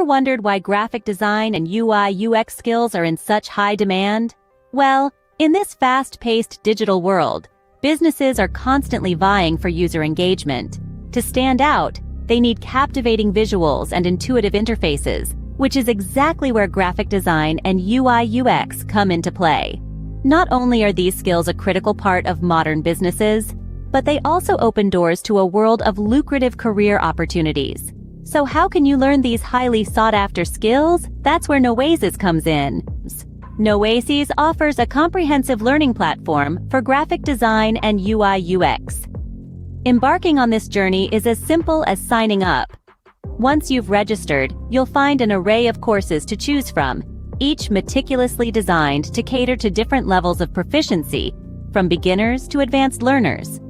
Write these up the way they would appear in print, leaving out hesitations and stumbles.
wondered why graphic design and UI/UX skills are in such high demand? Well, in this fast-paced digital world, businesses are constantly vying for user engagement. To stand out, they need captivating visuals and intuitive interfaces, which is exactly where graphic design and UI/UX come into play. Not only are these skills a critical part of modern businesses, but they also open doors to a world of lucrative career opportunities. So how can you learn these highly sought-after skills? That's where Nowasys comes in. Nowasys offers a comprehensive learning platform for graphic design and UI/UX. Embarking on this journey is as simple as signing up. Once you've registered, you'll find an array of courses to choose from, each meticulously designed to cater to different levels of proficiency, from beginners to advanced learners.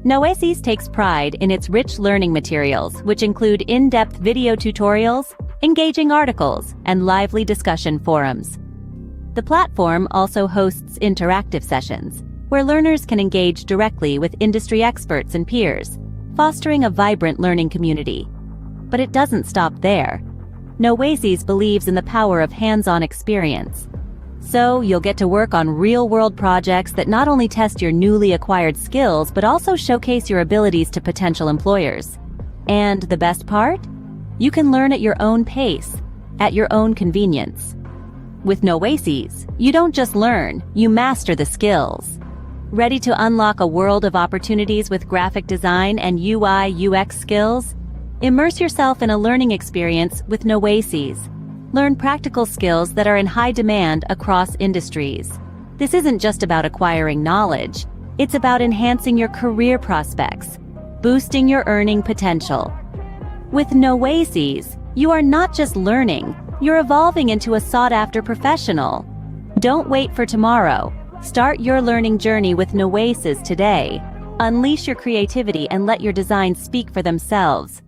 Nowasys takes pride in its rich learning materials, which include in-depth video tutorials, engaging articles, and lively discussion forums. The platform also hosts interactive sessions, where learners can engage directly with industry experts and peers, fostering a vibrant learning community. But it doesn't stop there. Nowasys believes in the power of hands-on experience. So you'll get to work on real-world projects that not only test your newly acquired skills, but also showcase your abilities to potential employers. And the best part? You can learn at your own pace, at your own convenience. With Nowasys, you don't just learn, you master the skills. Ready to unlock a world of opportunities with graphic design and UI/UX skills? Immerse yourself in a learning experience with Nowasys. Learn practical skills that are in high demand across industries. This isn't just about acquiring knowledge. It's about enhancing your career prospects, boosting your earning potential. With Nowasys, you are not just learning, you're evolving into a sought-after professional. Don't wait for tomorrow. Start your learning journey with Nowasys today. Unleash your creativity and let your designs speak for themselves.